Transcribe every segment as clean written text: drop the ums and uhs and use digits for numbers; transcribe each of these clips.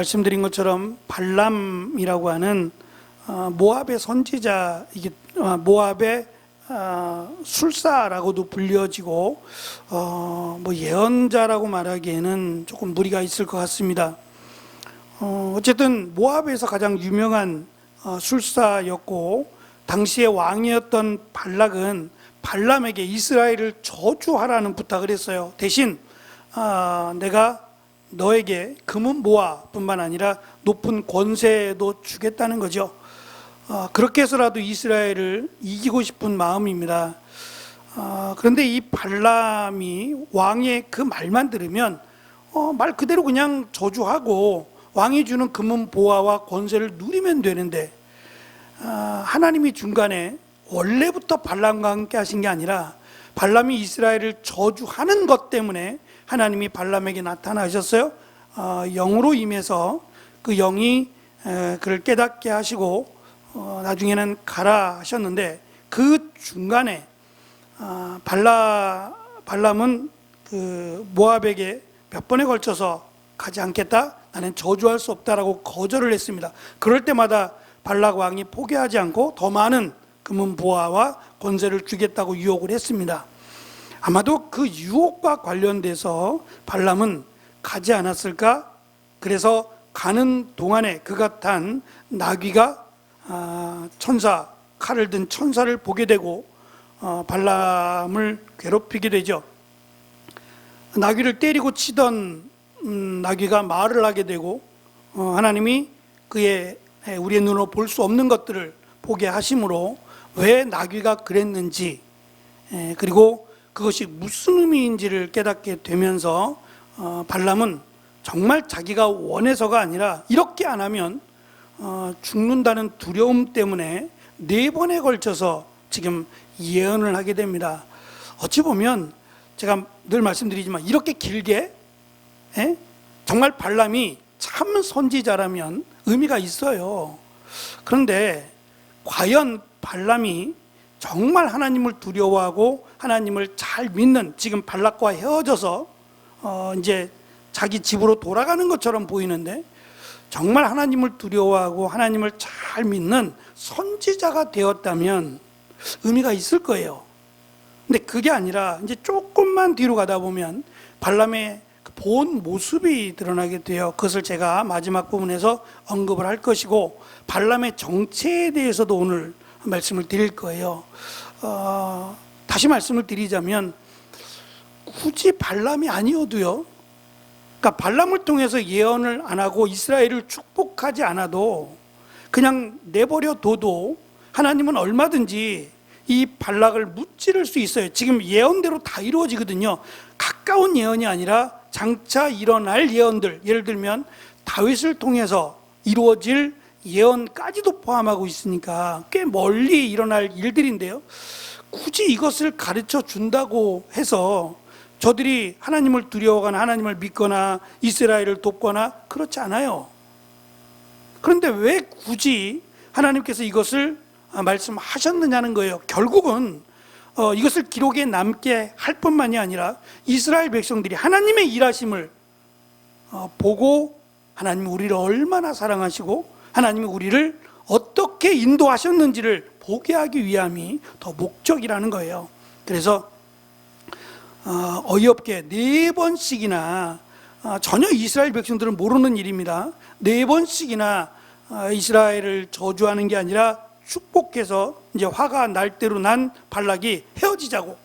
말씀드린 것처럼 발람이라고 하는 모압의 선지자, 이게 모압의 술사라고도 불려지고 뭐 예언자라고 말하기에는 조금 무리가 있을 것 같습니다. 어쨌든 모압에서 가장 유명한 술사였고, 당시의 왕이었던 발락은 발람에게 이스라엘을 저주하라는 부탁을 했어요. 대신 내가 너에게 금은 모아뿐만 아니라 높은 권세도 주겠다는 거죠. 그렇게 해서라도 이스라엘을 이기고 싶은 마음입니다. 그런데 이 발람이 왕의 그 말만 들으면 말 그대로 그냥 저주하고 왕이 주는 금은 보화와 권세를 누리면 되는데, 하나님이 중간에 원래부터 발람과 함께 하신 게 아니라 발람이 이스라엘을 저주하는 것 때문에 하나님이 발람에게 나타나셨어요. 영으로 임해서 그 영이 그를 깨닫게 하시고 나중에는 가라 하셨는데, 그 중간에 발람은 그 모압에게 몇 번에 걸쳐서 가지 않겠다, 나는 저주할 수 없다라고 거절을 했습니다. 그럴 때마다 발락 왕이 포기하지 않고 더 많은 금은 보화와 권세를 주겠다고 유혹을 했습니다. 아마도 그 유혹과 관련돼서 발람은 가지 않았을까? 그래서 가는 동안에 그가 탄 나귀가 천사, 칼을 든 천사를 보게 되고 발람을 괴롭히게 되죠. 나귀를 때리고 치던 나귀가 말을 하게 되고, 하나님이 우리의 눈으로 볼 수 없는 것들을 보게 하심으로 왜 나귀가 그랬는지, 그리고 그것이 무슨 의미인지를 깨닫게 되면서 발람은 정말 자기가 원해서가 아니라 이렇게 안 하면 죽는다는 두려움 때문에 4번에 걸쳐서 지금 예언을 하게 됩니다. 어찌 보면 제가 늘 말씀드리지만 이렇게 길게, 정말 발람이 참 선지자라면 의미가 있어요. 그런데 과연 발람이 정말 하나님을 두려워하고 하나님을 잘 믿는, 지금 발락과 헤어져서 이제 자기 집으로 돌아가는 것처럼 보이는데, 정말 하나님을 두려워하고 하나님을 잘 믿는 선지자가 되었다면 의미가 있을 거예요. 근데 그게 아니라 이제 조금만 뒤로 가다 보면 발람의 본 모습이 드러나게 돼요. 그것을 제가 마지막 부분에서 언급을 할 것이고, 발람의 정체에 대해서도 오늘 말씀을 드릴 거예요. 다시 말씀을 드리자면, 굳이 발람이 아니어도요, 그러니까 발람을 통해서 예언을 안 하고 이스라엘을 축복하지 않아도 그냥 내버려 둬도 하나님은 얼마든지 이 발락을 무찌를 수 있어요. 지금 예언대로 다 이루어지거든요. 가까운 예언이 아니라 장차 일어날 예언들, 예를 들면 다윗을 통해서 이루어질 예언까지도 포함하고 있으니까 꽤 멀리 일어날 일들인데요, 굳이 이것을 가르쳐 준다고 해서 저들이 하나님을 두려워하거나 하나님을 믿거나 이스라엘을 돕거나 그렇지 않아요. 그런데 왜 굳이 하나님께서 이것을 말씀하셨느냐는 거예요. 결국은 이것을 기록에 남게 할 뿐만이 아니라 이스라엘 백성들이 하나님의 일하심을 보고 하나님이 우리를 얼마나 사랑하시고 하나님이 우리를 어떻게 인도하셨는지를 보게 하기 위함이 더 목적이라는 거예요. 그래서 어이없게 4번씩이나, 전혀 이스라엘 백성들은 모르는 일입니다. 4번씩이나 이스라엘을 저주하는 게 아니라 축복해서 이제 화가 날 대로 난 발락이 헤어지자고,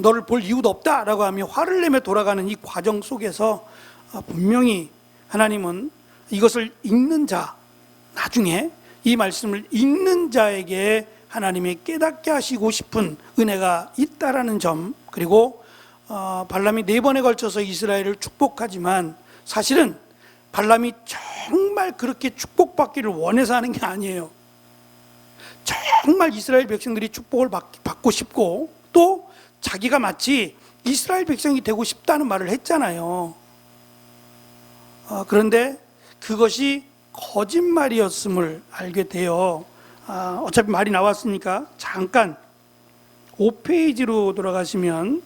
너를 볼 이유도 없다라고 하며 화를 내며 돌아가는 이 과정 속에서 분명히 하나님은 이것을 읽는 자, 나중에 이 말씀을 읽는 자에게 하나님이 깨닫게 하시고 싶은 은혜가 있다라는 점, 그리고 발람이 4번에 걸쳐서 이스라엘을 축복하지만 사실은 발람이 정말 그렇게 축복받기를 원해서 하는 게 아니에요. 정말 이스라엘 백성들이 축복을 받고 싶고, 또 자기가 마치 이스라엘 백성이 되고 싶다는 말을 했잖아요. 그런데 그것이 거짓말이었음을 알게 돼요. 어차피 말이 나왔으니까 잠깐 5페이지로 돌아가시면,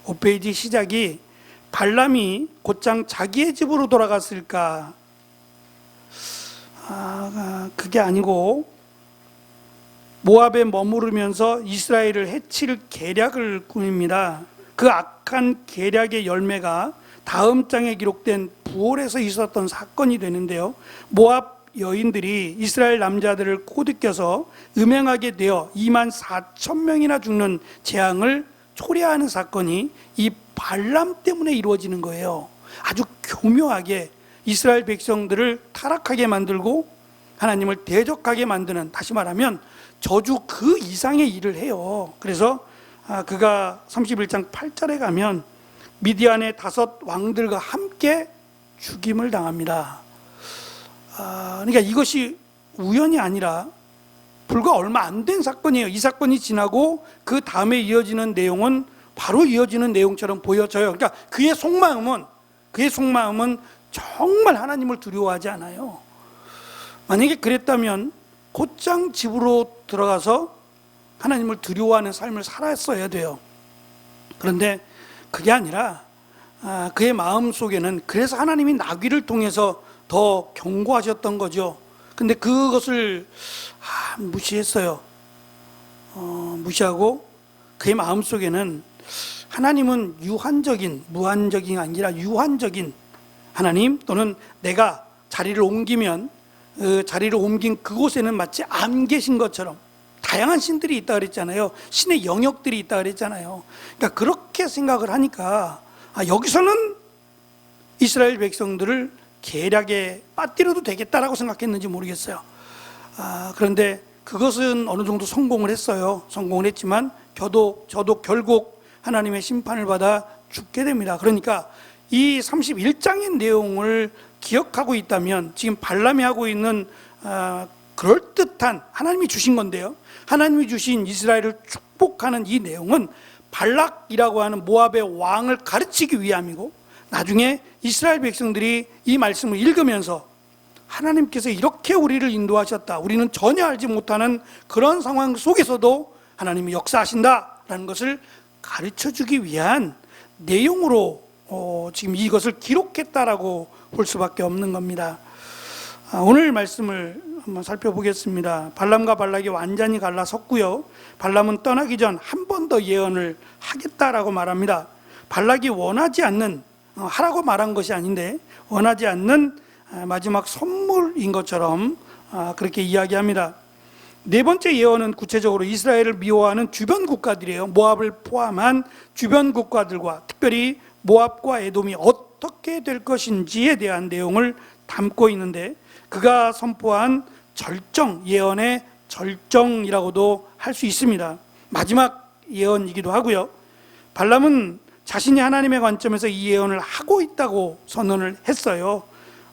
5페이지 시작이 발람이 곧장 자기의 집으로 돌아갔을까, 그게 아니고 모압에 머무르면서 이스라엘을 해칠 계략을 꾸밉니다. 그 악한 계략의 열매가 다음 장에 기록된 부올에서 있었던 사건이 되는데요. 모압 여인들이 이스라엘 남자들을 꼬드겨서 음행하게 되어 24,000명이나 죽는 재앙을 초래하는 사건이 이 발람 때문에 이루어지는 거예요. 아주 교묘하게 이스라엘 백성들을 타락하게 만들고 하나님을 대적하게 만드는, 다시 말하면 저주 그 이상의 일을 해요. 그래서 그가 31장 8절에 가면 미디안의 5 왕들과 함께 죽임을 당합니다. 그러니까 이것이 우연이 아니라 불과 얼마 안 된 사건이에요. 이 사건이 지나고 그 다음에 이어지는 내용은 바로 이어지는 내용처럼 보여져요. 그러니까 그의 속마음은 정말 하나님을 두려워하지 않아요. 만약에 그랬다면 곧장 집으로 들어가서 하나님을 두려워하는 삶을 살았어야 돼요. 그런데 그게 아니라 그의 마음 속에는, 그래서 하나님이 나귀를 통해서 더 경고하셨던 거죠. 근데 그것을 무시했어요. 무시하고 그의 마음 속에는 하나님은 유한적인, 무한적인 아니라 유한적인 하나님, 또는 내가 자리를 옮기면 자리를 옮긴 그곳에는 마치 안 계신 것처럼 다양한 신들이 있다 그랬잖아요. 신의 영역들이 있다 그랬잖아요. 그러니까 그렇게 생각을 하니까 여기서는 이스라엘 백성들을 계략에 빠뜨려도 되겠다라고 생각했는지 모르겠어요. 그런데 그것은 어느 정도 성공을 했어요. 성공을 했지만 저도 결국 하나님의 심판을 받아 죽게 됩니다. 그러니까 이 31장의 내용을 기억하고 있다면 지금 발람이 하고 있는 그럴듯한, 하나님이 주신 건데요, 하나님이 주신 이스라엘을 축복하는 이 내용은 발락이라고 하는 모압의 왕을 가르치기 위함이고, 나중에 이스라엘 백성들이 이 말씀을 읽으면서 하나님께서 이렇게 우리를 인도하셨다, 우리는 전혀 알지 못하는 그런 상황 속에서도 하나님이 역사하신다라는 것을 가르쳐주기 위한 내용으로 지금 이것을 기록했다라고 볼 수밖에 없는 겁니다. 오늘 말씀을 한번 살펴보겠습니다. 발람과 발락이 완전히 갈라섰고요, 발람은 떠나기 전 한 번 더 예언을 하겠다라고 말합니다. 발락이 원하지 않는, 하라고 말한 것이 아닌데 원하지 않는 마지막 선물인 것처럼 그렇게 이야기합니다. 네 번째 예언은 구체적으로 이스라엘을 미워하는 주변 국가들이에요. 모압을 포함한 주변 국가들과 특별히 모압과 에돔이 어떻게 될 것인지에 대한 내용을 담고 있는데, 그가 선포한 절정, 예언의 절정이라고도 할 수 있습니다. 마지막 예언이기도 하고요. 발람은 자신이 하나님의 관점에서 이 예언을 하고 있다고 선언을 했어요.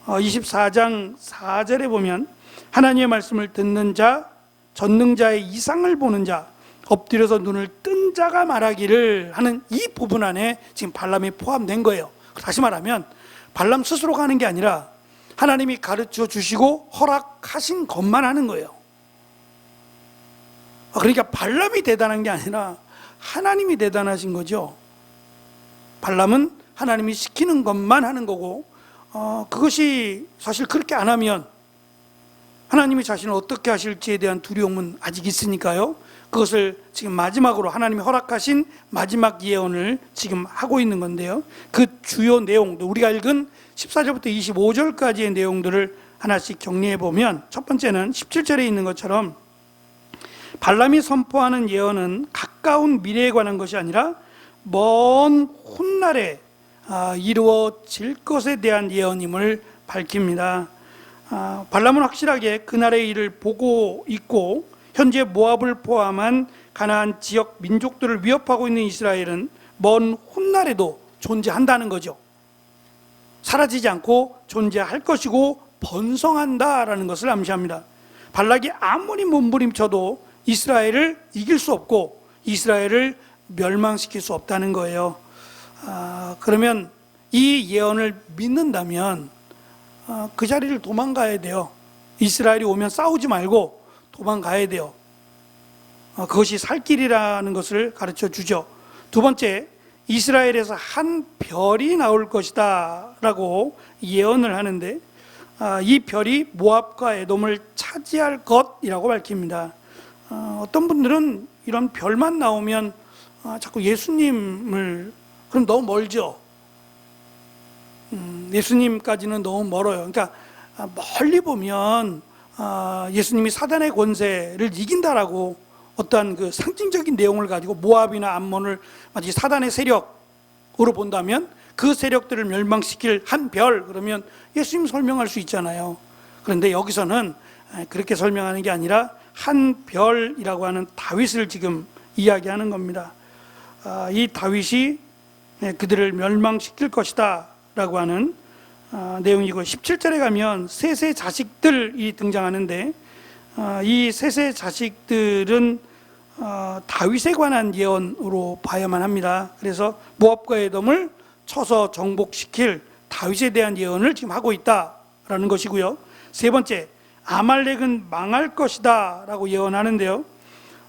24장 4절에 보면 하나님의 말씀을 듣는 자, 전능자의 이상을 보는 자, 엎드려서 눈을 뜬 자가 말하기를 하는 이 부분 안에 지금 발람이 포함된 거예요. 다시 말하면 발람 스스로가 하는 게 아니라 하나님이 가르쳐 주시고 허락하신 것만 하는 거예요. 그러니까 발람이 대단한 게 아니라 하나님이 대단하신 거죠. 발람은 하나님이 시키는 것만 하는 거고, 그것이 사실 그렇게 안 하면 하나님이 자신을 어떻게 하실지에 대한 두려움은 아직 있으니까요. 그것을 지금 마지막으로 하나님이 허락하신 마지막 예언을 지금 하고 있는 건데요. 그 주요 내용, 우리가 읽은 14절부터 25절까지의 내용들을 하나씩 정리해 보면, 첫 번째는 17절에 있는 것처럼 발람이 선포하는 예언은 가까운 미래에 관한 것이 아니라 먼 훗날에 이루어질 것에 대한 예언임을 밝힙니다. 발람은 확실하게 그날의 일을 보고 있고, 현재 모압을 포함한 가나안 지역 민족들을 위협하고 있는 이스라엘은 먼 훗날에도 존재한다는 거죠. 사라지지 않고 존재할 것이고 번성한다라는 것을 암시합니다. 발락이 아무리 몸부림쳐도 이스라엘을 이길 수 없고 이스라엘을 멸망시킬 수 없다는 거예요. 그러면 이 예언을 믿는다면 그 자리를 도망가야 돼요. 이스라엘이 오면 싸우지 말고 도망가야 돼요. 그것이 살 길이라는 것을 가르쳐 주죠. 두 번째, 이스라엘에서 한 별이 나올 것이다 라고 예언을 하는데, 이 별이 모압과 에돔을 차지할 것이라고 밝힙니다. 어떤 분들은 이런 별만 나오면 자꾸 예수님을, 그럼 너무 멀죠. 예수님까지는 너무 멀어요. 그러니까 멀리 보면 예수님이 사단의 권세를 이긴다라고 어떠한 그 상징적인 내용을 가지고 모압이나 암몬을 마치 사단의 세력으로 본다면 그 세력들을 멸망시킬 한 별, 그러면 예수님 설명할 수 있잖아요. 그런데 여기서는 그렇게 설명하는 게 아니라 한 별이라고 하는 다윗을 지금 이야기하는 겁니다. 이 다윗이 그들을 멸망시킬 것이다 라고 하는 내용이고, 17절에 가면 셋의 자식들이 등장하는데 이 셋의 자식들은 다윗에 관한 예언으로 봐야만 합니다. 그래서 모압과 에돔을 쳐서 정복시킬 다윗에 대한 예언을 지금 하고 있다라는 것이고요. 세 번째, 아말렉은 망할 것이다 라고 예언하는데요,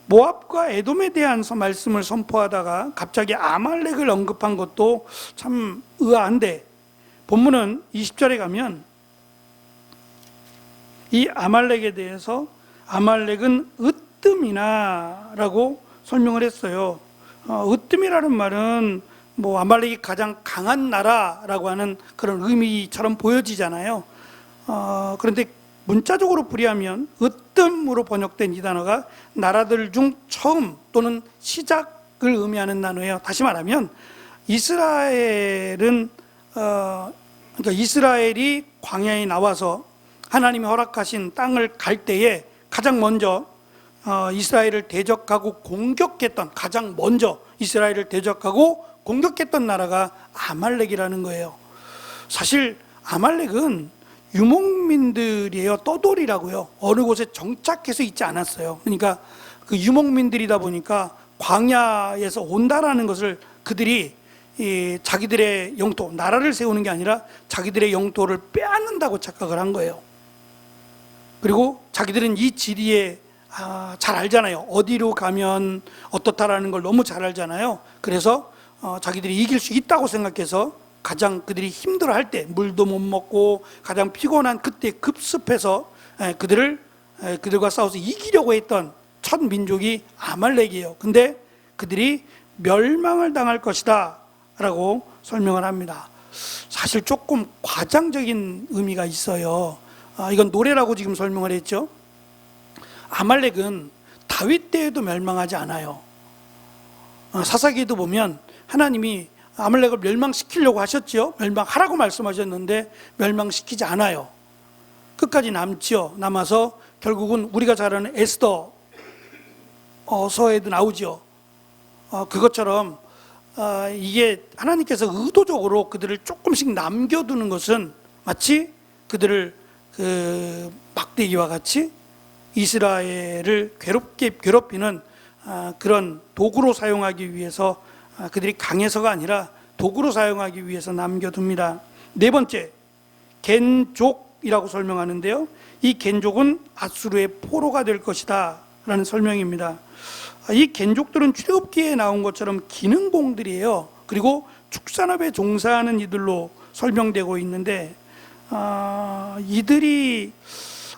모압과 에돔에 대한 말씀을 선포하다가 갑자기 아말렉을 언급한 것도 참 의아한데, 본문은 20절에 가면 이 아말렉에 대해서 아말렉은 으뜸이나 라고 설명을 했어요. 으뜸이라는 말은 뭐 아말렉이 가장 강한 나라라고 하는 그런 의미처럼 보여지잖아요. 그런데 문자적으로 풀이하면 으뜸으로 번역된 이 단어가 나라들 중 처음 또는 시작을 의미하는 단어예요. 다시 말하면 이스라엘은 그러니까 이스라엘이 광야에 나와서 하나님이 허락하신 땅을 갈 때에 가장 먼저 이스라엘을 대적하고 공격했던, 가장 먼저 이스라엘을 대적하고 공격했던 나라가 아말렉이라는 거예요. 사실 아말렉은 유목민들이에요. 떠돌이라고요. 어느 곳에 정착해서 있지 않았어요. 그러니까 그 유목민들이다 보니까 광야에서 온다라는 것을 그들이 자기들의 영토, 나라를 세우는 게 아니라 자기들의 영토를 빼앗는다고 착각을 한 거예요. 그리고 자기들은 이 지리에 잘 알잖아요. 어디로 가면 어떻다라는 걸 너무 잘 알잖아요. 그래서 자기들이 이길 수 있다고 생각해서 가장 그들이 힘들어할 때, 물도 못 먹고 가장 피곤한 그때 급습해서 그들과 싸워서 이기려고 했던 첫 민족이 아말렉이에요. 근데 그들이 멸망을 당할 것이다 라고 설명을 합니다. 사실 조금 과장적인 의미가 있어요. 이건 노래라고 지금 설명을 했죠. 아말렉은 다윗 때에도 멸망하지 않아요. 사사기에도 보면 하나님이 아말렉을 멸망시키려고 하셨죠. 멸망하라고 말씀하셨는데 멸망시키지 않아요. 끝까지 남죠. 남아서 결국은 우리가 잘 아는 에스더 서에도 나오죠. 그것처럼 이게 하나님께서 의도적으로 그들을 조금씩 남겨두는 것은 마치 그들을 그 막대기와 같이 이스라엘을 괴롭히는 그런 도구로 사용하기 위해서, 그들이 강해서가 아니라 도구로 사용하기 위해서 남겨둡니다. 네 번째, 겐족이라고 설명하는데요, 이 겐족은 아수르의 포로가 될 것이다 라는 설명입니다. 이 겐족들은 출애굽기에 나온 것처럼 기능공들이에요. 그리고 축산업에 종사하는 이들로 설명되고 있는데, 이들이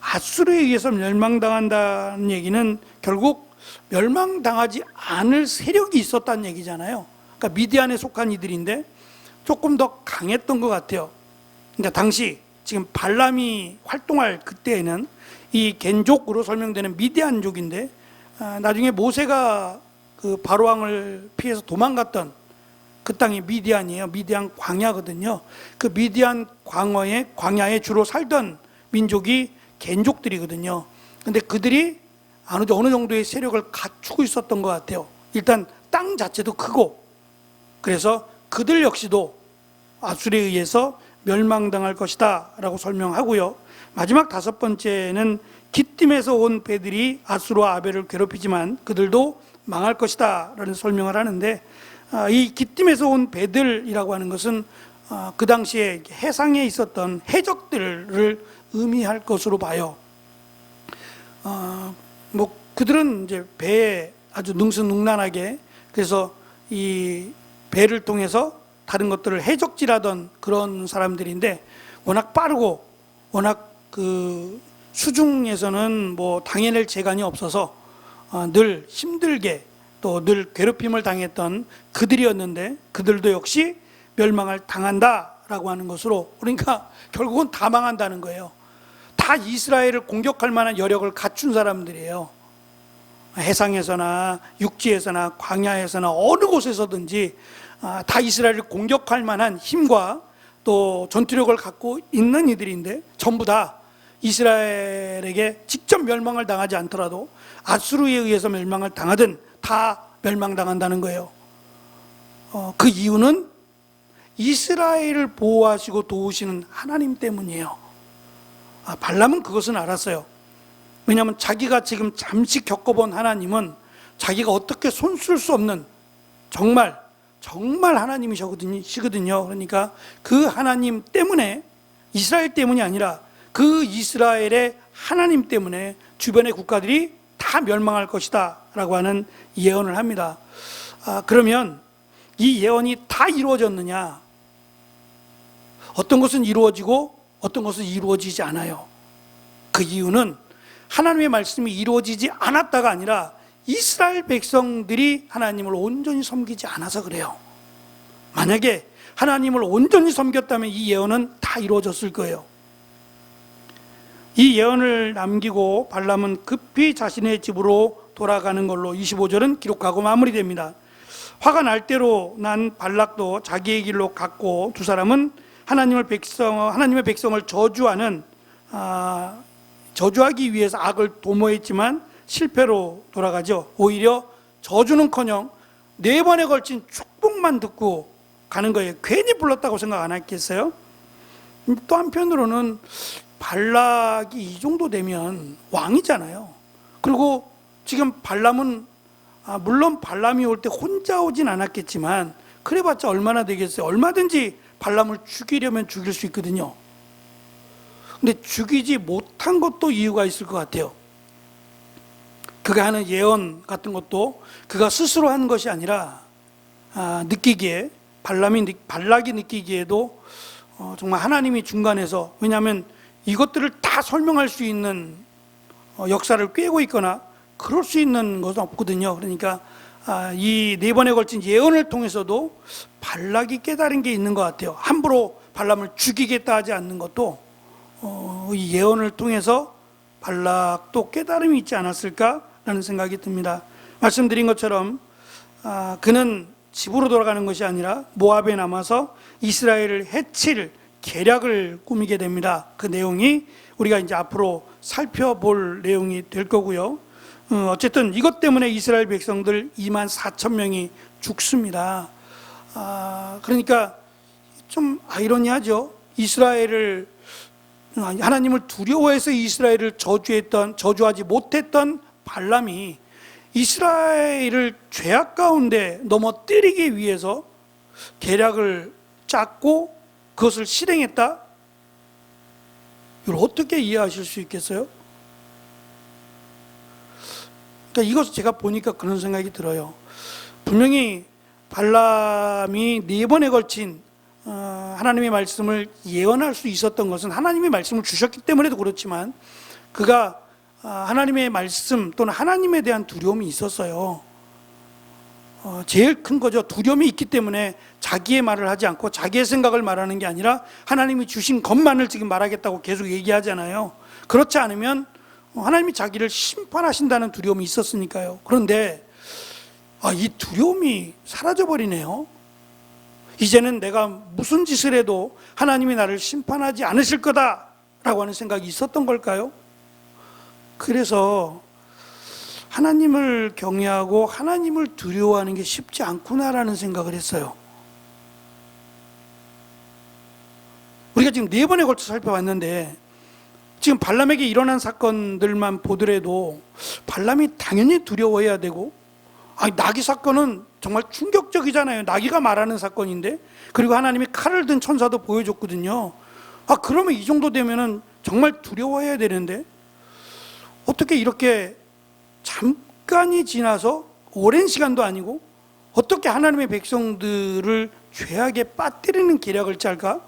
아수르에 의해서 멸망당한다는 얘기는 결국 멸망당하지 않을 세력이 있었다는 얘기잖아요. 그러니까 미디안에 속한 이들인데 조금 더 강했던 것 같아요. 그러니까 당시 지금 발람이 활동할 그때에는 이 겐족으로 설명되는 미디안족인데, 나중에 모세가 그 바로왕을 피해서 도망갔던 그 땅이 미디안이에요. 미디안 광야거든요. 그 미디안 광야에 주로 살던 민족이 겐족들이거든요. 근데 그들이 어느 정도의 세력을 갖추고 있었던 것 같아요. 일단 땅 자체도 크고, 그래서 그들 역시도 아수르에 의해서 멸망당할 것이다 라고 설명하고요. 마지막 다섯 번째는 기띔에서 온 배들이 아수르와 아벨을 괴롭히지만 그들도 망할 것이다 라는 설명을 하는데, 이 기띔에서 온 배들이라고 하는 것은 그 당시에 해상에 있었던 해적들을 의미할 것으로 봐요. 뭐 그들은 이제 배에 아주 능수능란하게, 그래서 이 배를 통해서 다른 것들을 해적질하던 그런 사람들인데, 워낙 빠르고 워낙 그 수중에서는 뭐 당해낼 재간이 없어서 늘 힘들게 또 늘 괴롭힘을 당했던 그들이었는데 그들도 역시 멸망을 당한다라고 하는 것으로, 그러니까 결국은 다 망한다는 거예요. 다 이스라엘을 공격할 만한 여력을 갖춘 사람들이에요. 해상에서나 육지에서나 광야에서나 어느 곳에서든지 다 이스라엘을 공격할 만한 힘과 또 전투력을 갖고 있는 이들인데 전부 다 이스라엘에게 직접 멸망을 당하지 않더라도 아수르에 의해서 멸망을 당하든 다 멸망당한다는 거예요. 그 이유는 이스라엘을 보호하시고 도우시는 하나님 때문이에요. 발람은 그것은 알았어요. 왜냐하면 자기가 지금 잠시 겪어본 하나님은 자기가 어떻게 손쓸 수 없는 정말 하나님이시거든요. 그러니까 그 하나님 때문에, 이스라엘 때문이 아니라 그 이스라엘의 하나님 때문에 주변의 국가들이 다 멸망할 것이다 라고 하는 예언을 합니다. 그러면 이 예언이 다 이루어졌느냐? 어떤 것은 이루어지고 어떤 것은 이루어지지 않아요. 그 이유는 하나님의 말씀이 이루어지지 않았다가 아니라 이스라엘 백성들이 하나님을 온전히 섬기지 않아서 그래요. 만약에 하나님을 온전히 섬겼다면 이 예언은 다 이루어졌을 거예요. 이 예언을 남기고 발람은 급히 자신의 집으로 돌아가는 걸로 25절은 기록하고 마무리됩니다. 화가 날 대로 난 발락도 자기의 길로 갔고 두 사람은 하나님의 백성을 저주하기 위해서 악을 도모했지만 실패로 돌아가죠. 오히려 저주는커녕 4번에 걸친 축복만 듣고 가는 거예요. 괜히 불렀다고 생각 안 했겠어요? 또 한편으로는 발락이 이 정도 되면 왕이잖아요. 그리고 지금 발람은 물론 발람이 올 때 혼자 오진 않았겠지만 그래봤자 얼마나 되겠어요. 얼마든지 발람을 죽이려면 죽일 수 있거든요. 근데 죽이지 못한 것도 이유가 있을 것 같아요. 그가 하는 예언 같은 것도 그가 스스로 한 것이 아니라 느끼기에, 발락이 느끼기에도 정말 하나님이 중간에서, 왜냐하면 이것들을 다 설명할 수 있는 역사를 꿰고 있거나 그럴 수 있는 것은 없거든요. 그러니까 이 4번에 걸친 예언을 통해서도 발락이 깨달은 게 있는 것 같아요. 함부로 발람을 죽이겠다 하지 않는 것도 이 예언을 통해서 발락도 깨달음이 있지 않았을까라는 생각이 듭니다. 말씀드린 것처럼 그는 집으로 돌아가는 것이 아니라 모압에 남아서 이스라엘을 해칠 계략을 꾸미게 됩니다. 그 내용이 우리가 이제 앞으로 살펴볼 내용이 될 거고요. 어쨌든 이것 때문에 이스라엘 백성들 24,000명이 죽습니다. 그러니까 좀 아이러니하죠. 하나님을 두려워해서 이스라엘을 저주하지 못했던 발람이 이스라엘을 죄악 가운데 넘어뜨리기 위해서 계략을 짰고 그것을 실행했다? 이걸 어떻게 이해하실 수 있겠어요? 그러니까 이것을 제가 보니까 그런 생각이 들어요. 분명히 발람이 4번에 걸친 하나님의 말씀을 예언할 수 있었던 것은 하나님의 말씀을 주셨기 때문에도 그렇지만 그가 하나님의 말씀 또는 하나님에 대한 두려움이 있었어요. 제일 큰 거죠. 두려움이 있기 때문에 자기의 말을 하지 않고 자기의 생각을 말하는 게 아니라 하나님이 주신 것만을 지금 말하겠다고 계속 얘기하잖아요. 그렇지 않으면 하나님이 자기를 심판하신다는 두려움이 있었으니까요. 그런데 이 두려움이 사라져버리네요. 이제는 내가 무슨 짓을 해도 하나님이 나를 심판하지 않으실 거다라고 하는 생각이 있었던 걸까요? 그래서 하나님을 경외하고 하나님을 두려워하는 게 쉽지 않구나라는 생각을 했어요. 우리가 지금 4번에 걸쳐 살펴봤는데 지금 발람에게 일어난 사건들만 보더라도 발람이 당연히 두려워해야 되고, 나귀 사건은 정말 충격적이잖아요. 나귀가 말하는 사건인데, 그리고 하나님이 칼을 든 천사도 보여줬거든요. 그러면 이 정도 되면은 정말 두려워해야 되는데 어떻게 이렇게 잠깐이 지나서 오랜 시간도 아니고 어떻게 하나님의 백성들을 죄악에 빠뜨리는 계략을 짤까?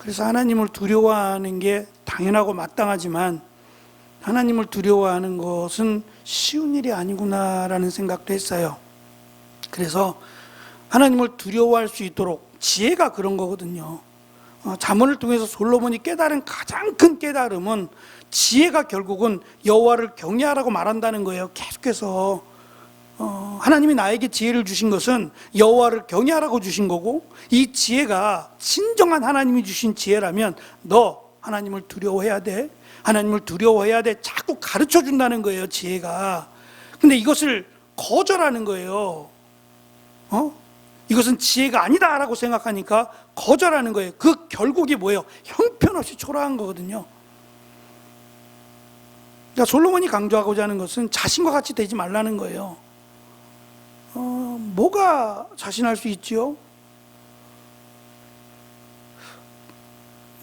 그래서 하나님을 두려워하는 게 당연하고 마땅하지만 하나님을 두려워하는 것은 쉬운 일이 아니구나라는 생각도 했어요. 그래서 하나님을 두려워할 수 있도록 지혜가 그런 거거든요. 잠언을 통해서 솔로몬이 깨달은 가장 큰 깨달음은 지혜가 결국은 여호와를 경외하라고 말한다는 거예요. 계속해서 하나님이 나에게 지혜를 주신 것은 여호와를 경외하라고 주신 거고, 이 지혜가 진정한 하나님이 주신 지혜라면 너 하나님을 두려워해야 돼, 하나님을 두려워해야 돼, 자꾸 가르쳐 준다는 거예요, 지혜가. 근데 이것을 거절하는 거예요. 이것은 지혜가 아니다라고 생각하니까 거절하는 거예요. 그 결국이 뭐예요? 형편없이 초라한 거거든요. 그러니까 솔로몬이 강조하고자 하는 것은 자신과 같이 되지 말라는 거예요. 뭐가 자신할 수 있지요?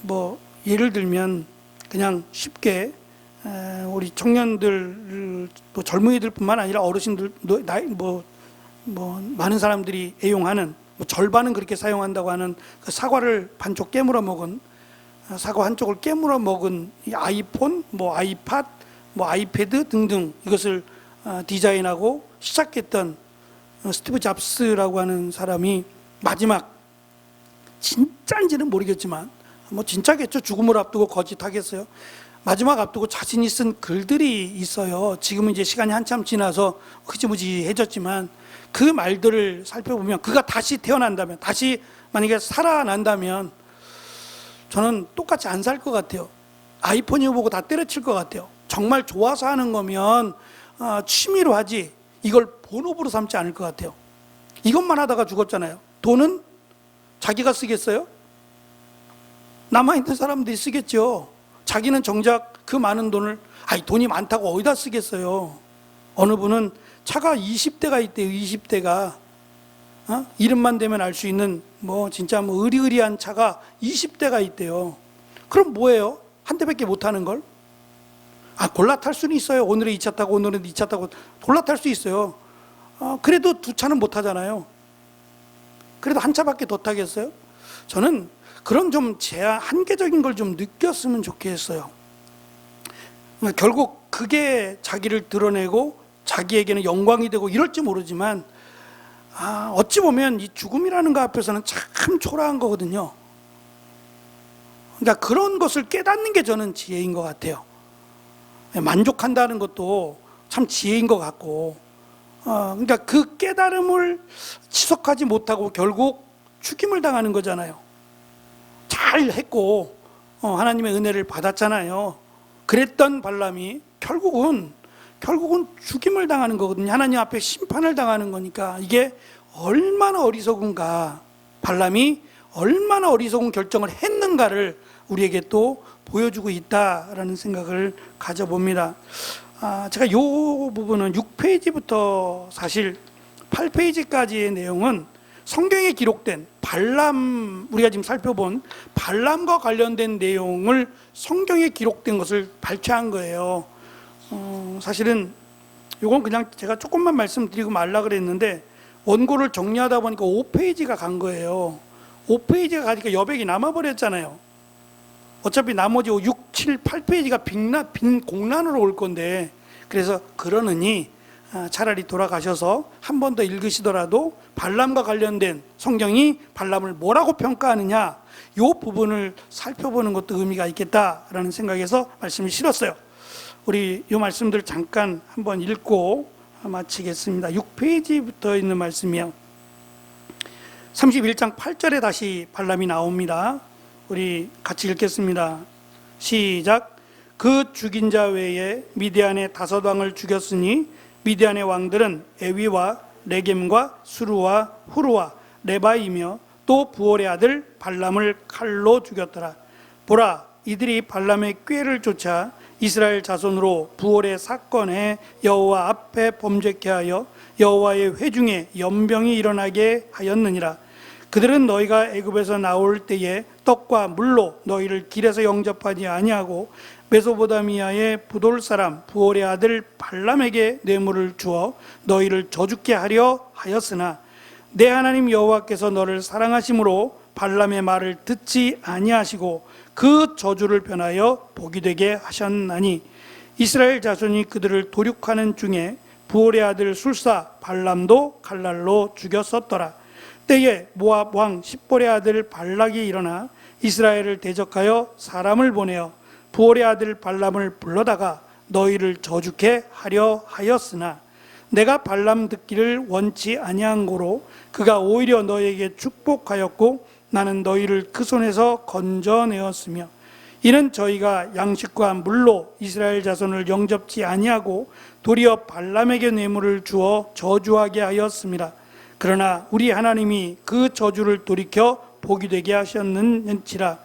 뭐 예를 들면 그냥 쉽게 우리 청년들, 뭐 젊은이들뿐만 아니라 어르신들, 많은 사람들이 애용하는, 절반은 그렇게 사용한다고 하는 그 사과를 반쪽 깨물어 먹은, 사과 한쪽을 깨물어 먹은 이 아이폰, 아이팟, 아이패드 등등, 이것을 디자인하고 시작했던 스티브 잡스라고 하는 사람이 마지막, 진짜인지는 모르겠지만 진짜겠죠. 죽음을 앞두고 거짓하겠어요. 마지막 앞두고 자신이 쓴 글들이 있어요. 지금은 이제 시간이 한참 지나서 흐지부지해졌지만 그 말들을 살펴보면, 그가 다시 태어난다면, 다시 만약에 살아난다면 저는 똑같이 안 살 것 같아요. 아이폰이고 보고 다 때려칠 것 같아요. 정말 좋아서 하는 거면 취미로 하지 이걸 본업으로 삼지 않을 것 같아요. 이것만 하다가 죽었잖아요. 돈은 자기가 쓰겠어요? 남아있는 사람들이 쓰겠죠. 자기는 정작 그 많은 돈을, 돈이 많다고 어디다 쓰겠어요. 어느 분은 차가 20대가 있대요. 20대가 이름만 대면 알 수 있는 진짜 의리의리한 차가 20대가 있대요. 그럼 뭐예요? 한 대밖에 못 타는 걸? 골라 탈 수는 있어요. 오늘은 이 차 타고 오늘은 이 차 타고 골라 탈 수 있어요. 그래도 두 차는 못 타잖아요. 그래도 한 차밖에 더 타겠어요? 저는 그런 좀 제한, 한계적인 걸 좀 느꼈으면 좋겠어요. 결국 그게 자기를 드러내고 자기에게는 영광이 되고 이럴지 모르지만 어찌 보면 이 죽음이라는 것 앞에서는 참 초라한 거거든요. 그러니까 그런 것을 깨닫는 게 저는 지혜인 것 같아요. 만족한다는 것도 참 지혜인 것 같고, 그러니까 그 깨달음을 지속하지 못하고 결국 죽임을 당하는 거잖아요. 잘 했고 하나님의 은혜를 받았잖아요. 그랬던 발람이 결국은 죽임을 당하는 거거든요. 하나님 앞에 심판을 당하는 거니까 이게 얼마나 어리석은가, 발람이 얼마나 어리석은 결정을 했는가를 우리에게 또 보여주고 있다라는 생각을 가져봅니다. 제가 이 부분은 6페이지부터 사실 8페이지까지의 내용은 성경에 기록된 발람, 우리가 지금 살펴본 발람과 관련된 내용을 성경에 기록된 것을 발췌한 거예요. 사실은 이건 그냥 제가 조금만 말씀드리고 말라 그랬는데 원고를 정리하다 보니까 5페이지가 간 거예요. 5페이지가 가니까 여백이 남아버렸잖아요. 어차피 나머지 6, 7, 8페이지가 빈 공란으로 올 건데, 그래서 그러느니 차라리 돌아가셔서 한 번 더 읽으시더라도 발람과 관련된 성경이 발람을 뭐라고 평가하느냐, 이 부분을 살펴보는 것도 의미가 있겠다라는 생각에서 말씀을 실었어요. 우리 이 말씀들 잠깐 한번 읽고 마치겠습니다. 6페이지부터 있는 말씀이요. 31장 8절에 다시 발람이 나옵니다. 우리 같이 읽겠습니다. 시작. 그 죽인 자 외에 미디안의 5왕을 죽였으니 미디안의 왕들은 에위와 레겜과 수루와 후루와 레바이며 또 부올의 아들 발람을 칼로 죽였더라. 보라, 이들이 발람의 꾀를 쫓아 이스라엘 자손으로 부올의 사건에 여호와 앞에 범죄케 하여 여호와의 회중에 연병이 일어나게 하였느니라. 그들은 너희가 애굽에서 나올 때에 떡과 물로 너희를 길에서 영접하지 아니하고 메소포다미아의 부돌 사람 부올의 아들 발람에게 뇌물을 주어 너희를 저주케 하려 하였으나 내 하나님 여호와께서 너를 사랑하심으로 발람의 말을 듣지 아니하시고 그 저주를 변하여 복이 되게 하셨나니 이스라엘 자손이 그들을 도륙하는 중에 부올의 아들 술사 발람도 칼날로 죽였었더라. 때에 모압 왕 십볼의 아들 발락이 일어나 이스라엘을 대적하여 사람을 보내어 부올의 아들 발람을 불러다가 너희를 저주케 하려 하였으나 내가 발람 듣기를 원치 아니한 고로 그가 오히려 너희에게 축복하였고 나는 너희를 그 손에서 건져내었으며 이는 저희가 양식과 물로 이스라엘 자손을 영접지 아니하고 도리어 발람에게 뇌물을 주어 저주하게 하였습니다. 그러나 우리 하나님이 그 저주를 돌이켜 복이 되게 하셨는지라.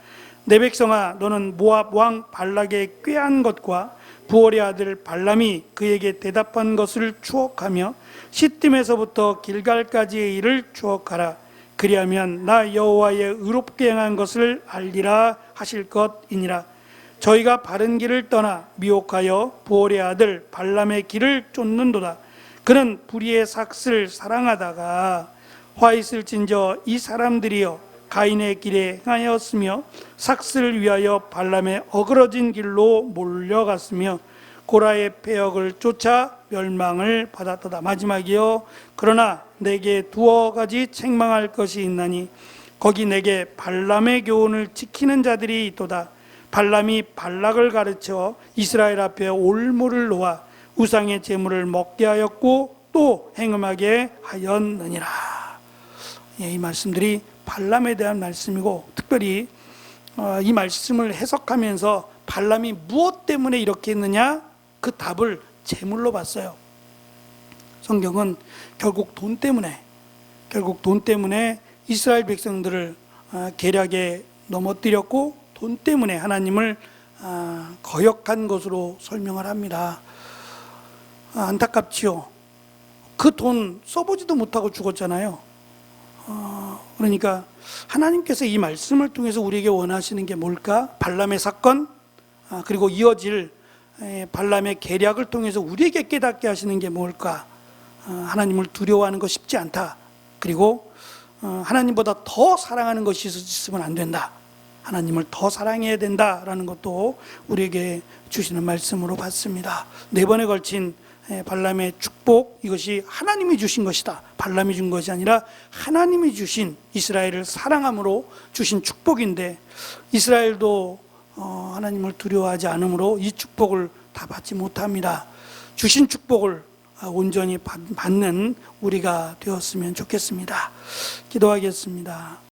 내 백성아, 너는 모압 왕 발락의 꾀한 것과 부올의 아들 발람이 그에게 대답한 것을 추억하며 시딤에서부터 길갈까지의 일을 추억하라. 그리하면 나 여호와의 의롭게 행한 것을 알리라 하실 것이니라. 저희가 바른 길을 떠나 미혹하여 부올의 아들 발람의 길을 쫓는도다. 그는 불의의 삭슬 사랑하다가 화 있을진저 이 사람들이여 가인의 길에 행하였으며 삭슬을 위하여 발람의 어그러진 길로 몰려갔으며 고라의 패역을 쫓아 멸망을 받았도다. 마지막이요. 그러나 내게 두어 가지 책망할 것이 있나니 거기 내게 발람의 교훈을 지키는 자들이 있도다. 발람이 발락을 가르쳐 이스라엘 앞에 올무를 놓아 우상의 제물을 먹게 하였고 또 행음하게 하였느니라. 이 말씀들이 발람에 대한 말씀이고, 특별히 이 말씀을 해석하면서 발람이 무엇 때문에 이렇게 했느냐, 그 답을 제물로 봤어요. 성경은 결국 돈 때문에 이스라엘 백성들을 계략에 넘어뜨렸고 돈 때문에 하나님을 거역한 것으로 설명을 합니다. 안타깝지요. 그 돈 써보지도 못하고 죽었잖아요. 그러니까 하나님께서 이 말씀을 통해서 우리에게 원하시는 게 뭘까? 발람의 사건, 그리고 이어질 발람의 계략을 통해서 우리에게 깨닫게 하시는 게 뭘까? 하나님을 두려워하는 거 쉽지 않다. 그리고 하나님보다 더 사랑하는 것이 있으면 안 된다. 하나님을 더 사랑해야 된다라는 것도 우리에게 주시는 말씀으로 봤습니다. 4번에 걸친 발람의 축복, 이것이 하나님이 주신 것이다. 발람이 준 것이 아니라 하나님이 주신, 이스라엘을 사랑함으로 주신 축복인데, 이스라엘도 하나님을 두려워하지 않으므로 이 축복을 다 받지 못합니다. 주신 축복을 온전히 받는 우리가 되었으면 좋겠습니다. 기도하겠습니다.